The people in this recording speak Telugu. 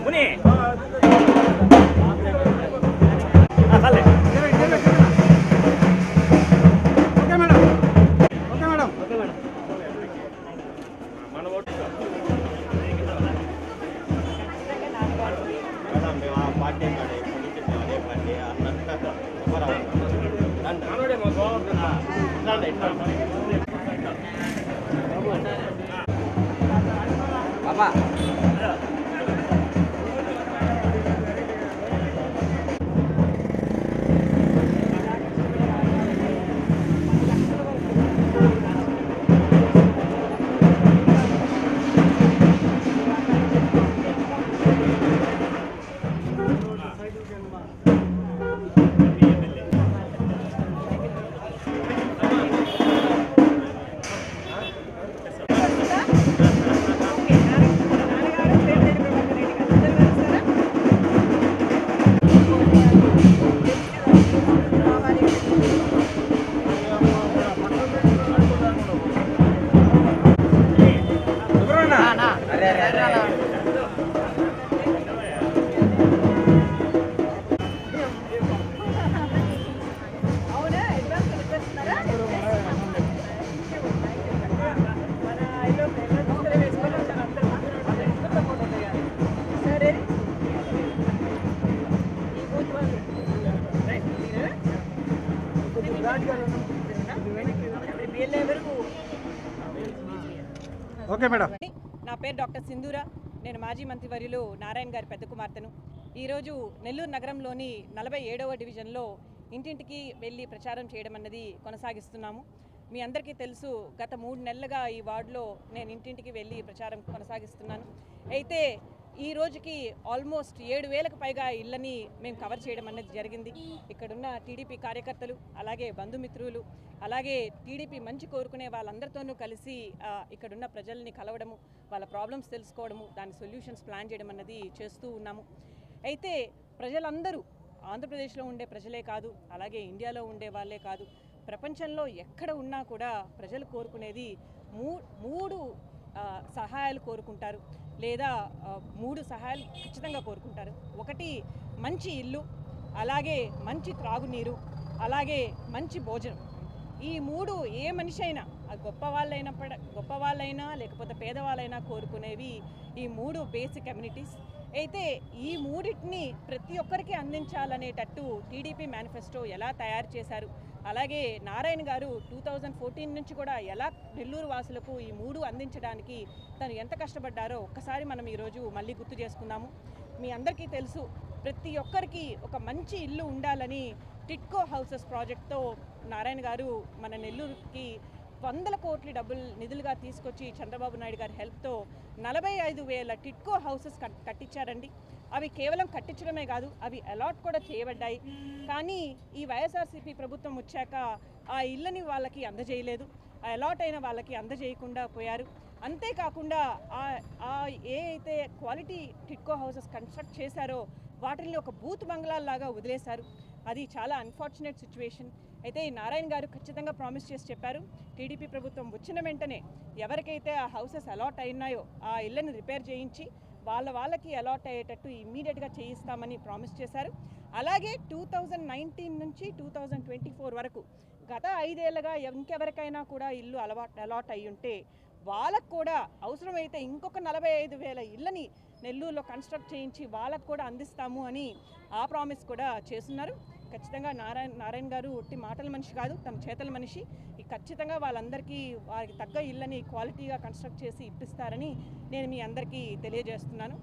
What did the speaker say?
ముని ఓకే మేడం. నా పేరు డాక్టర్ సింధూర. నేను మాజీ మంత్రివర్యులు నారాయణ గారి పెద్ద కుమార్తెను. ఈరోజు నెల్లూరు నగరంలోని 47వ డివిజన్లో ఇంటింటికి వెళ్ళి ప్రచారం చేయడం అన్నది కొనసాగిస్తున్నాము. మీ అందరికీ తెలుసు, గత 3 నెలలుగా ఈ వార్డులో నేను ఇంటింటికి వెళ్ళి ప్రచారం కొనసాగిస్తున్నాను. అయితే ఈ రోజుకి ఆల్మోస్ట్ 7,000కు పైగా ఇళ్ళని మేము కవర్ చేయడం అనేది జరిగింది. ఇక్కడున్న టీడీపీ కార్యకర్తలు, అలాగే బంధుమిత్రులు, అలాగే టీడీపీ మంచి కోరుకునే వాళ్ళందరితోనూ కలిసి ఇక్కడున్న ప్రజల్ని కలవడము, వాళ్ళ ప్రాబ్లమ్స్ తెలుసుకోవడము, దాని సొల్యూషన్స్ ప్లాన్ చేయడం అన్నది చేస్తూ ఉన్నాము. అయితే ప్రజలందరూ ఆంధ్రప్రదేశ్లో ఉండే ప్రజలే కాదు, అలాగే ఇండియాలో ఉండే వాళ్ళే కాదు, ప్రపంచంలో ఎక్కడ ఉన్నా కూడా ప్రజలు కోరుకునేది మూడు సహాయాలు కోరుకుంటారు, లేదా 3 సహాయాలు ఖచ్చితంగా కోరుకుంటారు. ఒకటి మంచి ఇల్లు, అలాగే మంచి త్రాగునీరు, అలాగే మంచి భోజనం. ఈ 3 ఏ మనిషి అయినా, అది గొప్పవాళ్ళైనా లేకపోతే పేదవాళ్ళైనా కోరుకునేవి ఈ 3 బేసిక్ కమ్యూనిటీస్. అయితే ఈ 3టిని ప్రతి ఒక్కరికి అందించాలనేటట్టు టీడీపీ మేనిఫెస్టో ఎలా తయారు చేశారు, అలాగే నారాయణ గారు 2014 నుంచి కూడా ఎలా నెల్లూరు వాసులకు ఈ 3 అందించడానికి తను ఎంత కష్టపడ్డారో ఒక్కసారి మనం ఈరోజు మళ్ళీ గుర్తు చేసుకుందాము. మీ అందరికీ తెలుసు, ప్రతి ఒక్కరికి ఒక మంచి ఇల్లు ఉండాలని టిట్కో హౌసెస్ ప్రాజెక్ట్తో నారాయణ గారు మన నెల్లూరుకి 100 కోట్ల నిధులుగా తీసుకొచ్చి చంద్రబాబు నాయుడు గారి హెల్ప్తో 45,000 టిట్కో హౌసెస్ కట్టించారండి. అవి కేవలం కట్టించడమే కాదు, అవి అలాట్ కూడా చేయబడ్డాయి. కానీ ఈ వైఎస్ఆర్సీపీ ప్రభుత్వం వచ్చాక ఆ ఇళ్ళని వాళ్ళకి అందజేయలేదు, ఆ అలాట్ అయిన వాళ్ళకి అందజేయకుండా పోయారు. అంతేకాకుండా ఏ అయితే క్వాలిటీ టిట్కో హౌసెస్ కన్స్ట్రక్ట్ చేశారో వాటిని ఒక బూత్ బంగ్లాల్లాగా వదిలేశారు. అది చాలా అన్ఫార్చునేట్ సిచ్యువేషన్. అయితే ఈ నారాయణ గారు ఖచ్చితంగా ప్రామిస్ చేసి చెప్పారు, టీడీపీ ప్రభుత్వం వచ్చిన వెంటనే ఎవరికైతే ఆ హౌసెస్ అలాట్ అయినాయో ఆ ఇళ్ళని రిపేర్ చేయించి వాళ్ళకి అలాట్ అయ్యేటట్టు ఇమ్మీడియట్గా చేయిస్తామని ప్రామిస్ చేశారు. అలాగే 2019 నుంచి 2024 వరకు గత 5 ఏళ్ళుగా ఇంకెవరికైనా కూడా ఇల్లు అలాట్ అయ్యి ఉంటే వాళ్ళకు కూడా అవసరమైతే ఇంకొక 45,000 ఇళ్ళని నెల్లూరులో కన్స్ట్రక్ట్ చేయించి వాళ్ళకు కూడా అందిస్తాము అని ఆ ప్రామిస్ కూడా చేస్తున్నారు. ఖచ్చితంగా నారాయణ గారు ఒట్టి మాటల మనిషి కాదు, తన చేతల మనిషి. ఖచ్చితంగా వాళ్ళందరికీ వారికి తగ్గ ఇళ్ళని క్వాలిటీగా కన్స్ట్రక్ట్ చేసి ఇప్పిస్తారని నేను మీ అందరికీ తెలియజేస్తున్నాను.